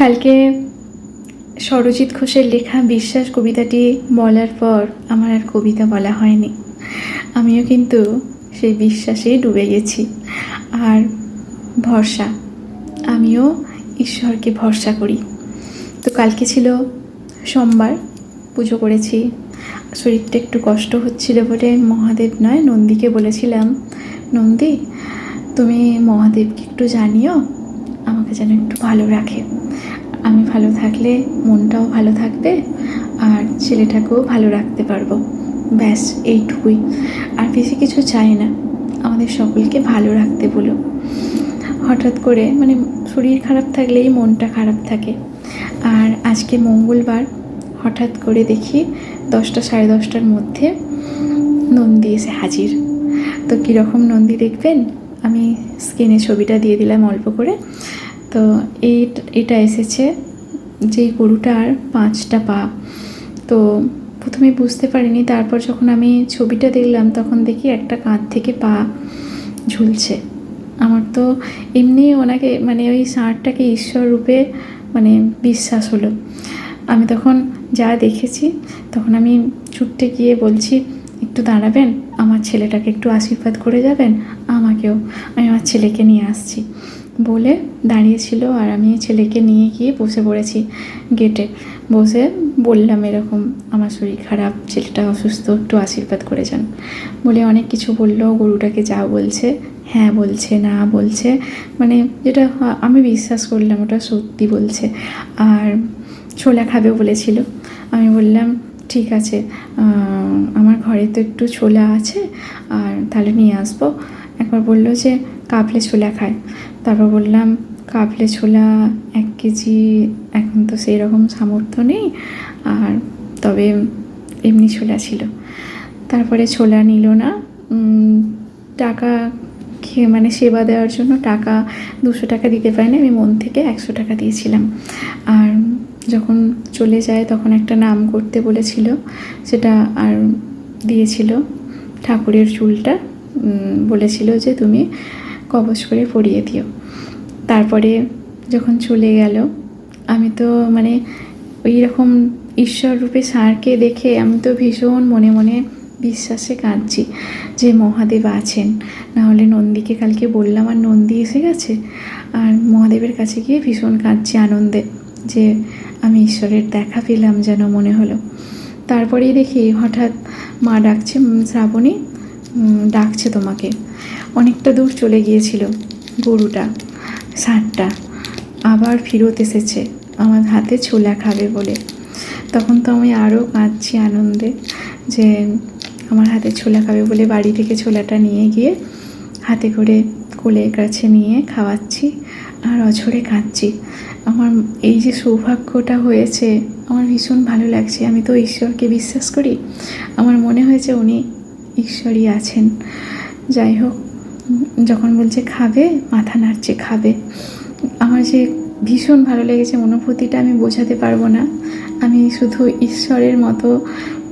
কালকে সরজিৎ ঘোষের লেখা বিশ্বাস কবিতাটি বলার পর আমার আর কবিতা বলা হয়নি। আমিও কিন্তু সেই বিশ্বাসেই ডুবে গেছি। আর ভরসা, আমিও ঈশ্বরকে ভরসা করি। তো কালকে ছিল সোমবার, পুজো করেছি। শরীরটা একটু কষ্ট হচ্ছিল বলে মহাদেব নয় নন্দীকে বলেছিলাম, নন্দী তুমি মহাদেবকে একটু জানিও আমাকে যেন একটু ভালো রাখে। আমি ভালো থাকলে মনটাও ভালো থাকবে আর ছেলেটাকেও ভালো রাখতে পারবো। ব্যাস এইটুকুই, আর বেশি কিছু চাই না। আমাদের সকলকে ভালো রাখতে বলো। হঠাৎ করে শরীর খারাপ থাকলেই মনটা খারাপ থাকে। আর আজকে মঙ্গলবার, হঠাৎ করে দেখি 10টা সাড়ে 10টার মধ্যে নন্দী এসে হাজির। তো কীরকম নন্দী দেখবেন, আমি স্ক্রিনে ছবিটা দিয়ে দিলাম অল্প করে। তো এটা এসেছে, যেই গরুটার 5টা পা। তো প্রথমে বুঝতে পারিনি, তারপর যখন আমি ছবিটা দেখলাম তখন দেখি একটা কাঁধ থেকে পা ঝুলছে। আমার তো এমনি ওনাকে ওই ষাঁড়টাকে ঈশ্বর রূপে বিশ্বাস হলো। আমি তখন যা দেখেছি তখন আমি ছুটতে গিয়ে বলছি, একটু দাঁড়াবেন, আমার ছেলেটাকে একটু আশীর্বাদ করে যাবেন, আমাকেও, আমি আমার ছেলেকে নিয়ে আসছি বলে দাঁড়িয়েছিল। আর আমি ছেলেকে নিয়ে গিয়ে বসে পড়েছি গেটে। বসে বললাম এরকম আমার শরীর খারাপ, ছেলেটা অসুস্থ, একটু আশীর্বাদ করে যান বলে অনেক কিছু বললো। গরুটাকে যা বলছে হ্যাঁ বলছে, না বলছে, যেটা আমি বিশ্বাস করলাম ওটা সত্যি বলছে। আর ছোলা খাবে বলেছিল। আমি বললাম ঠিক আছে, আমার ঘরে তো একটু ছোলা আছে, আর তাহলে নিয়ে আসবো। একবার বললো যে কাবলে ছোলা খায়। তারপর বললাম কাবলে ছোলা 1 কেজি, এখন তো সেই রকম সামর্থ্য নেই, আর তবে এমনি ছোলা ছিল। তারপরে ছোলা নিল না। টাকা খেয়ে সেবা দেওয়ার জন্য টাকা 200 টাকা দিতে পারিনি, আমি মন থেকে 100 টাকা দিয়েছিলাম। আর যখন চলে যায় তখন একটা নাম করতে বলেছিল, সেটা আর দিয়েছিল। ঠাকুরের চুলটা বলেছিল যে তুমি কবচ করে পরিয়ে দিও। তারপরে যখন চলে গেল, আমি তো ওই রকম ঈশ্বর রূপে ষাঁড়কে দেখে আমি তো ভীষণ মনে মনে বিশ্বাসে কাঁদছি যে মহাদেব আছেন। নাহলে নন্দীকে কালকে বললাম আর নন্দী এসে গেছে। আর মহাদেবের কাছে গিয়ে ভীষণ কাঁদছি আনন্দে যে আমি ঈশ্বরের দেখা পেলাম যেন মনে হলো। তারপরেই দেখি হঠাৎ মা ডাকছে, শ্রাবণী ডাকছে তোমাকে। অনেকটা দূর চলে গিয়েছিল গরুটা, ষাঁড়টা আবার ফেরত এসেছে আমার হাতে ছোলা খাবে বলে। তখন তো আমি আরও কাঁদছি আনন্দে যে আমার হাতে ছোলা খাবে বলে বাড়ি থেকে ছোলাটা নিয়ে গিয়ে হাতে করে কোলের কাছে নিয়ে খাওয়াচ্ছি আর অঝরে কাঁদছি। আমার এই যে সৌভাগ্যটা হয়েছে, আমার ভীষণ ভালো লাগছে। আমি তো ঈশ্বরকে বিশ্বাস করি, আমার মনে হয়েছে উনি ঈশ্বরই আছেন। যাই হোক, যখন বলছে খাবে, মাথা নাড়ছে খাবে, আমার যে ভীষণ ভালো লেগেছে, অনুভূতিটা আমি বোঝাতে পারবো না। আমি শুধু ঈশ্বরের মতো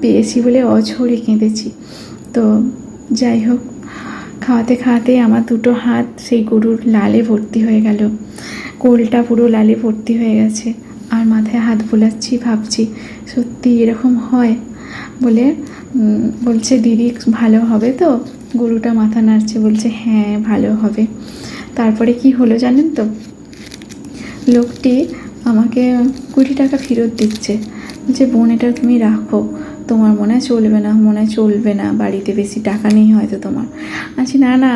পেয়েছি বলে অঝরে কেঁদেছি। তো যাই হোক, খাওয়াতে খাওয়াতে আমার 2টো হাত সেই গরুর লালে ভর্তি হয়ে গেল, কোলটা পুরো লালে ভর্তি হয়ে গেছে। আর মাথায় হাত বোলাচ্ছি, ভাবছি সত্যি এরকম হয় বলে বলছে দিদি ভালো হবে তো? গরুটা মাথা নাড়ছে, বলছে হ্যাঁ ভালো হবে। তারপরে কি হলো জানেন তো, লোকটি আমাকে 20 টাকা ফেরত দিচ্ছে, বলছে বোন এটা তুমি রাখো, তোমার মনে হয় চলবে না, বাড়িতে বেশি টাকা নেই হয়তো তোমার। আচ্ছা না না,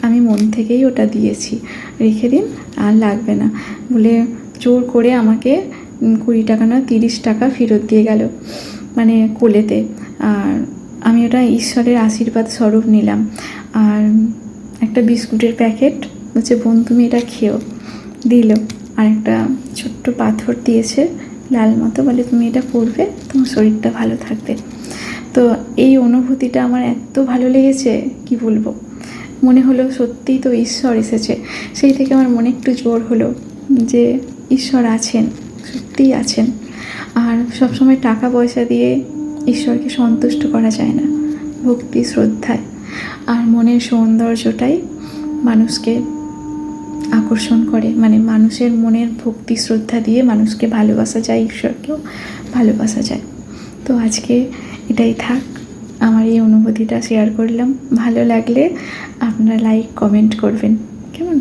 আমি মন থেকেই ওটা দিয়েছি, রেখে দিন, আর লাগবে না বলে জোর করে আমাকে 20 টাকা নয় 30 টাকা ফেরত দিয়ে গেল কোলেতে। আর আমি ওটা ঈশ্বরের আশীর্বাদ স্বরূপ নিলাম। আর একটা বিস্কুটের প্যাকেট, বলছে বোন তুমি এটা খেও, দিল। আর একটা ছোট্ট পাথর দিয়েছে লাল মতো, বলে তুমি এটা পড়বে, তোমার শরীরটা ভালো থাকবে। তো এই অনুভূতিটা আমার এত ভালো লেগেছে কি বলবো। মনে হলো সত্যিই তো ঈশ্বর এসেছে। সেই থেকে আমার মনে একটু জোর হলো যে ঈশ্বর আছেন, সত্যিই আছেন। আর সবসময় টাকা পয়সা দিয়ে ঈশ্বরকে সন্তুষ্ট করা যায় না, ভক্তি শ্রদ্ধায় আর মনের সৌন্দর্যটাই মানুষকে আকর্ষণ করে, মানে মানুষের মনের ভক্তি শ্রদ্ধা দিয়ে মানুষকে ভালোবাসা যায়, ঈশ্বরকেও ভালোবাসা যায়। তো আজকে এটাই থাক, আমার এই অনুভূতিটা শেয়ার করলাম। ভালো লাগলে আপনারা লাইক কমেন্ট করবেন, কেমন?